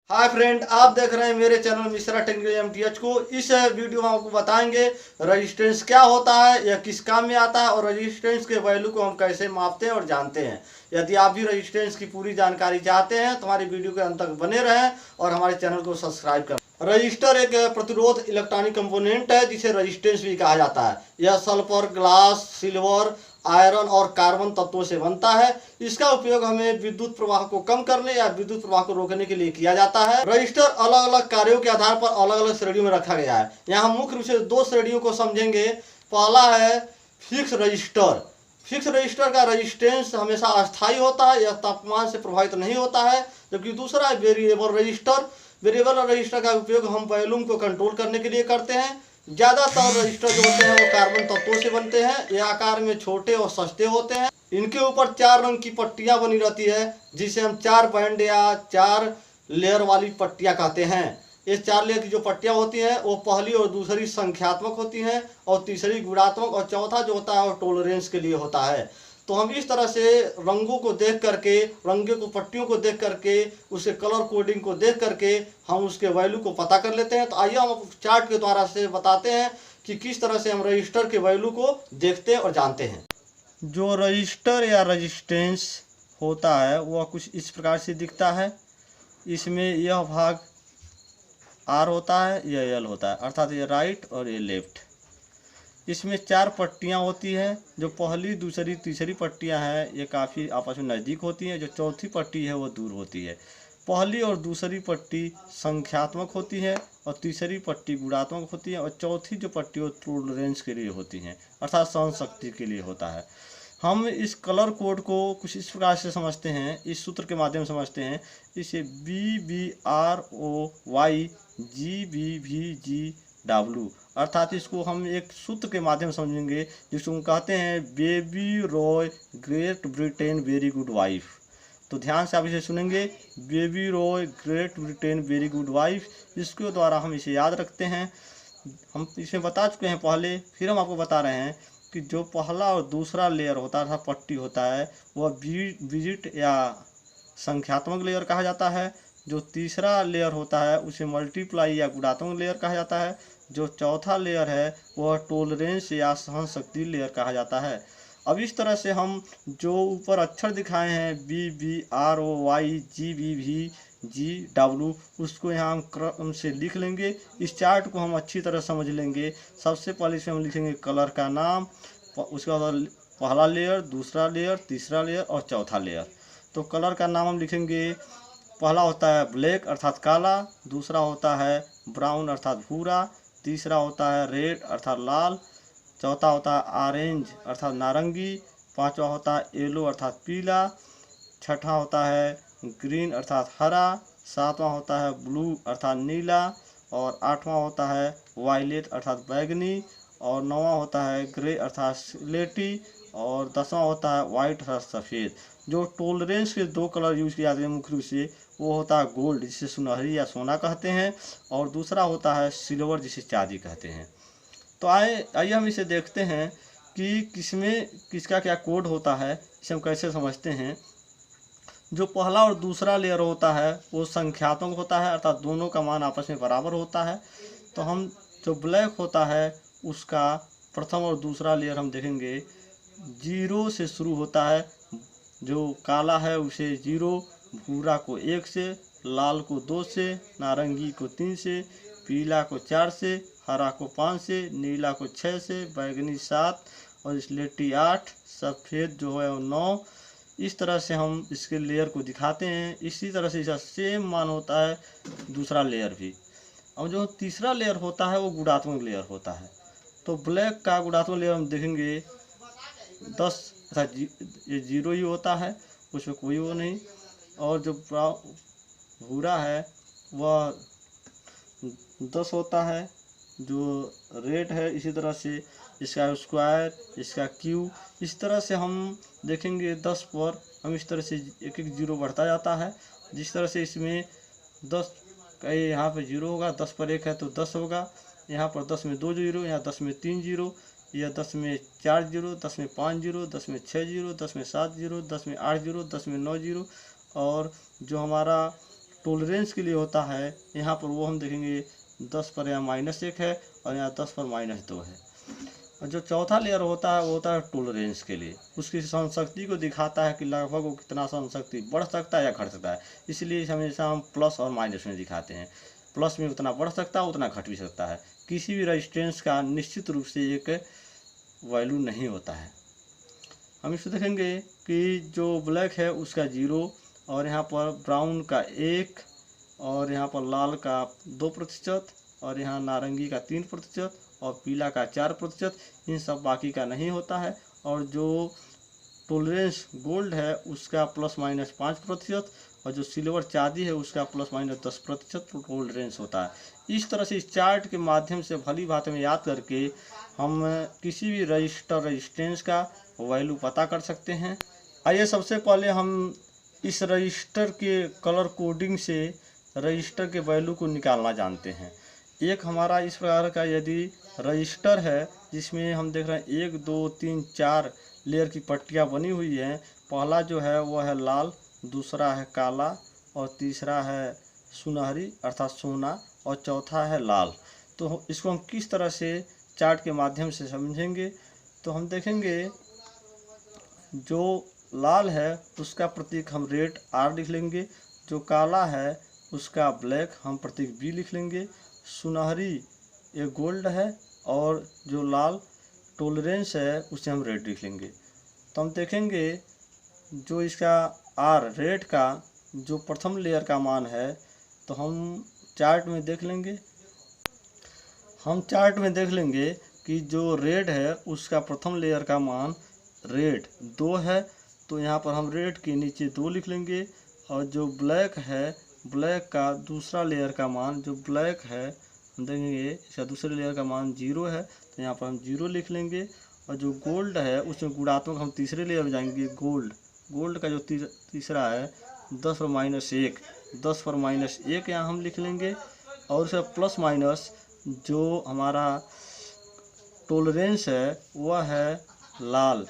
Hi friend, आप देख रहे हैं मेरे चैनल मिश्रा टेक्निकल एमटीएच को। इस वीडियो में आपको बताएंगे रजिस्टेंस क्या होता है, यह किस काम में आता है और रजिस्टेंस के वैल्यू को हम कैसे मापते हैं और जानते हैं। यदि आप भी रजिस्टेंस की पूरी जानकारी चाहते हैं तो हमारी वीडियो के अंत तक बने रहें और हमारे चैनल को सब्सक्राइब करें। रजिस्टर एक प्रतिरोध इलेक्ट्रॉनिक कंपोनेंट है जिसे रजिस्टेंस भी कहा जाता है। यह सल्फर, ग्लास, सिल्वर, आयरन और कार्बन तत्वों से बनता है। इसका उपयोग हमें विद्युत प्रवाह को कम करने या विद्युत प्रवाह को रोकने के लिए किया जाता है। रजिस्टर अलग अलग कार्यों के आधार पर अलग अलग श्रेणियों में रखा गया है। यहाँ मुख्य रूप से दो श्रेणियों को समझेंगे। पहला है फिक्स रजिस्टर। फिक्स रजिस्टर का रजिस्टेंस हमेशा अस्थायी होता है, यह तापमान से प्रभावित नहीं होता है। जबकि दूसरा है वेरिएबल रजिस्टर। वेरिएबल रजिस्टर का उपयोग हम वॉल्यूम को कंट्रोल करने के लिए करते हैं। ज़्यादातर रजिस्टर जो होते हैं वो कार्बन तत्वों से बनते हैं। ये आकार में छोटे और सस्ते होते हैं। इनके ऊपर 4 रंग की पट्टियां बनी रहती है जिसे हम 4 बैंड या 4 लेयर वाली पट्टियां कहते हैं। ये 4 लेयर की जो पट्टियां होती हैं वो पहली और दूसरी संख्यात्मक होती हैं और तीसरी गुणात्मक और चौथा जो होता है वो टॉलरेंस के लिए होता है। तो हम इस तरह से रंगों को देख करके, रंगों को, पट्टियों को देख करके, उसके कलर कोडिंग को देख करके हम उसके वैल्यू को पता कर लेते हैं। तो आइए हम चार्ट के द्वारा से बताते हैं कि किस तरह से हम रजिस्टर के वैल्यू को देखते और जानते हैं। जो रजिस्टर या रजिस्टेंस होता है वह कुछ इस प्रकार से दिखता है। इसमें यह भाग आर होता है, यह एल होता है, अर्थात ये राइट और ये लेफ्ट। इसमें 4 पट्टियाँ होती हैं। जो पहली, दूसरी, तीसरी पट्टियाँ हैं ये काफ़ी आपस में नज़दीक होती हैं। जो चौथी पट्टी है वो दूर होती है। पहली और दूसरी पट्टी संख्यात्मक होती है और तीसरी पट्टी गुणात्मक होती है और चौथी जो पट्टी वो टॉलरेंस के लिए होती हैं, अर्थात सहन शक्ति के लिए होता है। हम इस कलर कोड को कुछ इस प्रकार से समझते हैं, इस सूत्र के माध्यम से समझते हैं। इसे BBROYGBVGW, अर्थात इसको हम एक सूत्र के माध्यम से समझेंगे जिसको हम कहते हैं baby Roy great Britain very good wife. तो ध्यान से आप इसे सुनेंगे, baby Roy great Britain very good wife. इसके द्वारा हम इसे याद रखते हैं। हम इसमें बता चुके हैं पहले, फिर हम आपको बता रहे हैं कि जो पहला और दूसरा लेयर होता है, पट्टी होता है, वह डिजिट या संख्यात्मक लेयर कहा जाता है। जो तीसरा लेयर होता है उसे मल्टीप्लाई या गुणात्मक लेयर कहा जाता है। जो चौथा लेयर है वह टॉलरेंस या सहन शक्ति लेयर कहा जाता है। अब इस तरह से हम जो ऊपर अक्षर दिखाए हैं BBROYGBVGW, उसको यहाँ हम क्रम से लिख लेंगे। इस चार्ट को हम अच्छी तरह समझ लेंगे। सबसे पहले इसमें हम लिखेंगे कलर का नाम, उसके बाद पहला लेयर, दूसरा लेयर, तीसरा लेयर और चौथा लेयर। तो कलर का नाम हम लिखेंगे, पहला होता है ब्लैक अर्थात काला, दूसरा होता है ब्राउन अर्थात भूरा, तीसरा होता है रेड अर्थात लाल, चौथा होता है ऑरेंज अर्थात नारंगी, पांचवा होता है येलो अर्थात पीला, छठा होता है ग्रीन अर्थात हरा, सातवां होता है ब्लू अर्थात नीला और आठवां होता है वायलेट अर्थात बैगनी और नौवां होता है ग्रे अर्थात स्लेटी और 10वां होता है वाइट अर्थात सफ़ेद। जो टॉलरेंस के 2 कलर यूज किए जाते हैं मुख्य रूप से, वो होता है गोल्ड जिसे सुनहरी या सोना कहते हैं और दूसरा होता है सिल्वर जिसे चांदी कहते हैं। तो आइए हम इसे देखते हैं कि किसका क्या कोड होता है, इसे हम कैसे समझते हैं। जो पहला और दूसरा लेयर होता है वो संख्यात्मक होता है, अर्थात दोनों का मान आपस में बराबर होता है। तो हम जो ब्लैक होता है उसका प्रथम और दूसरा लेयर हम देखेंगे 0 से शुरू होता है। जो काला है उसे 0, भूरा को 1 से, लाल को 2 से, नारंगी को 3 से, पीला को 4 से, हरा को 5 से, नीला को 6 से, बैगनी 7 और स्लेटी 8, सफ़ेद जो है वो 9। इस तरह से हम इसके लेयर को दिखाते हैं। इसी तरह से इसका सेम मान होता है दूसरा लेयर भी। और जो तीसरा लेयर होता है वो गुणात्मक लेयर होता है। तो ब्लैक का गुणात्मक लेयर हम देखेंगे 10, अर्थात ये 0 ही होता है, उसमें कोई वो नहीं। और जो भूरा है वह 10 होता है। जो रेड है इसी तरह से इसका स्क्वायर, इसका क्यूब, इस तरह से हम देखेंगे 10 पर हम इस तरह से एक एक 0 बढ़ता जाता है। जिस तरह से इसमें 10 का यहाँ पे 0 होगा, 10 पर 1 है तो 10 होगा, यहाँ पर 10 में 2 0, यहाँ 10 में 3 0, यह 10 में 4 0, 10 में 5 0, 10 में 6 0, 10 में 7 0, 10 में 8 0, 10 में 9 0। और जो हमारा टॉलरेंस के लिए होता है, यहाँ पर वो हम देखेंगे 10 पर यहाँ -1 है और यहाँ 10 पर -2 है। और जो चौथा लेयर होता है वो होता है टॉलरेंस के लिए, उसकी सहनशक्ति को दिखाता है कि लगभग वो कितना सहनशक्ति बढ़ सकता है या घट सकता है। इसलिए हमेशा हम प्लस और माइनस में दिखाते हैं। प्लस में उतना बढ़ सकता है, उतना घट भी सकता है। किसी भी रेजिस्टेंस का निश्चित रूप से एक वैल्यू नहीं होता है। हम इसको देखेंगे कि जो ब्लैक है उसका 0 और यहाँ पर ब्राउन का 1 और यहाँ पर लाल का 2% और यहाँ नारंगी का 3% और पीला का 4%, इन सब बाकी का नहीं होता है। और जो टॉलरेंस गोल्ड है उसका ±5% और जो सिल्वर चांदी है उसका ±10% टॉलरेंस होता है। इस तरह से इस चार्ट के माध्यम से भली भांति में याद करके हम किसी भी रजिस्टर रेजिस्टेंस का वैल्यू पता कर सकते हैं। आइए सबसे पहले हम इस रजिस्टर के कलर कोडिंग से रजिस्टर के वैल्यू को निकालना जानते हैं। एक हमारा इस प्रकार का यदि रजिस्टर है जिसमें हम देख रहे हैं 1 2 3 4 लेयर की पट्टियाँ बनी हुई हैं। पहला जो है वह है लाल, दूसरा है काला और तीसरा है सुनहरी अर्थात सोना और चौथा है लाल। तो इसको हम किस तरह से चार्ट के माध्यम से समझेंगे, तो हम देखेंगे जो लाल है उसका प्रतीक हम रेड R लिख लेंगे, जो काला है उसका ब्लैक हम प्रतीक B लिख लेंगे, सुनहरी ये गोल्ड है और जो लाल टॉलरेंस है उसे हम रेड लिख लेंगे। तो हम देखेंगे जो इसका R रेड का जो प्रथम लेयर का मान है, तो हम चार्ट में देख लेंगे कि जो रेड है उसका प्रथम लेयर का मान रेड 2 है, तो यहाँ पर हम रेड के नीचे 2 लिख लेंगे। और जो ब्लैक है, ब्लैक का दूसरा लेयर का मान जो ब्लैक है हम देखेंगे इसका दूसरे लेयर का मान 0 है, तो यहाँ पर हम 0 लिख लेंगे। और जो गोल्ड है उसमें गुणात्मक हम तीसरे लेयर में जाएंगे, गोल्ड का जो तीसरा है 10 पर -1 यहाँ हम लिख लेंगे। और उसका प्लस माइनस जो हमारा टॉलरेंस है वह है लाल,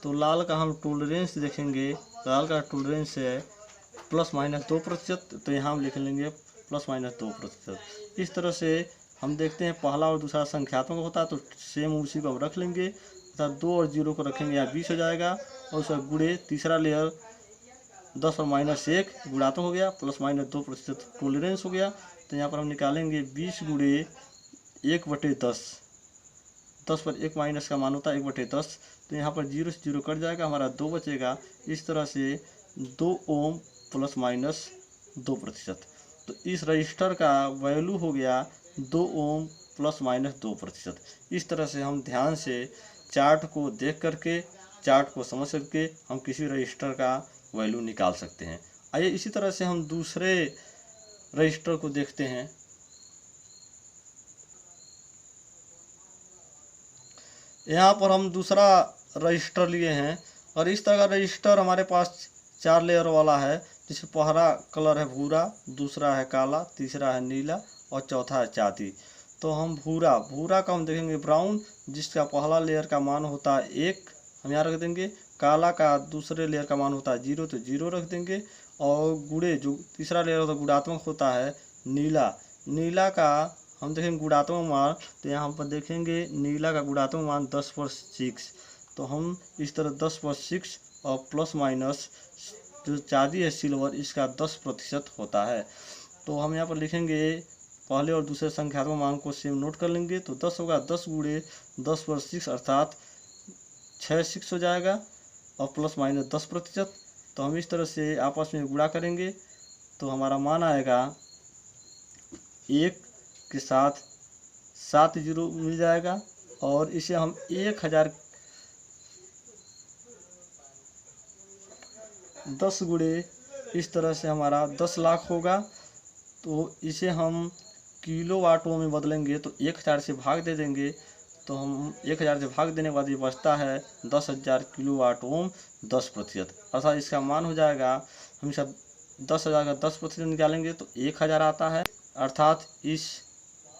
तो लाल का हम टॉलरेंस देखेंगे, लाल का टॉलरेंस है ±2%, तो यहाँ हम लिख लेंगे ±2%। इस तरह से हम देखते हैं पहला और दूसरा संख्यात्मक होता है तो सेम उसी को हम रख लेंगे, अर्थात 2 और 0 को रखेंगे यहाँ 20 हो जाएगा। और उसका गुणे तीसरा लेयर 10 और -1 गुणात्मक हो गया, ±2% टॉलरेंस हो गया। तो यहाँ पर हम निकालेंगे 20 गुणे 1/10, 10 पर 1 माइनस का मान होता है 1/10, तो यहाँ पर 0 से 0 कट जाएगा, हमारा 2 बचेगा। इस तरह से 2 ओम ±2%। तो इस रजिस्टर का वैल्यू हो गया 2 ओम ±2%। इस तरह से हम ध्यान से चार्ट को देख करके, चार्ट को समझ करके हम किसी रजिस्टर का वैल्यू निकाल सकते हैं। आइए इसी तरह से हम दूसरे रजिस्टर को देखते हैं। यहाँ पर हम दूसरा रजिस्टर लिए हैं और इस तरह का रजिस्टर हमारे पास 4 लेयर वाला है, जिसमें पहला कलर है भूरा, दूसरा है काला, तीसरा है नीला और चौथा है चांदी। तो हम भूरा का हम देखेंगे ब्राउन, जिसका पहला लेयर का मान होता है 1, हम यहाँ रख देंगे। काला का दूसरे लेयर का मान होता है 0, तो 0 रख देंगे। और गुणे जो तीसरा लेयर होता है गुणात्मक होता है नीला का हम देखेंगे गुणात्मक मान, तो यहाँ पर देखेंगे नीला का गुणात्मक मान 10 पर 6, तो हम इस तरह 10 पर 6 और प्लस माइनस जो चांदी है सिल्वर इसका 10% होता है। तो हम यहाँ पर लिखेंगे पहले और दूसरे संख्यात्मक मान को सेम नोट कर लेंगे, तो 10 होगा 10 गुणे 10 पर 6 अर्थात 6 हो जाएगा और प्लस माइनस 10%। तो हम इस तरह से आपस में गुणा करेंगे तो हमारा मान आएगा 1 के साथ 7 जीरो मिल जाएगा और इसे हम 10 गुणे इस तरह से हमारा 10 लाख होगा। तो इसे हम किलोवाटों में बदलेंगे तो 1000 से भाग दे देंगे, तो हम 1000 से भाग देने के बाद ये बचता है 10,000 किलोवाट ओम 10%, अर्थात इसका मान हो जाएगा, हम इसका 10,000 का 10% निकालेंगे तो 1000 आता है, अर्थात इस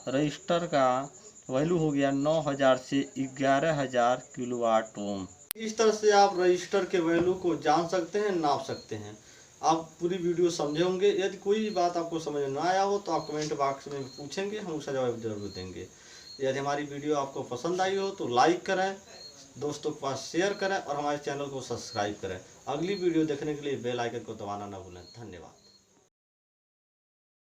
रजिस्टर का वैल्यू हो गया 9000 से 11000 किलोवाट ओम। इस तरह से आप रजिस्टर के वैल्यू को जान सकते हैं, नाप सकते हैं। आप पूरी वीडियो समझे होंगे। यदि कोई बात आपको समझ में ना आया हो तो आप कमेंट बॉक्स में पूछेंगे, हम उसका जवाब जरूर देंगे। यदि हमारी वीडियो आपको पसंद आई हो तो लाइक करें, दोस्तों के पास शेयर करें और हमारे चैनल को सब्सक्राइब करें। अगली वीडियो देखने के लिए बेल आइकन को दबाना ना भूलें। धन्यवाद।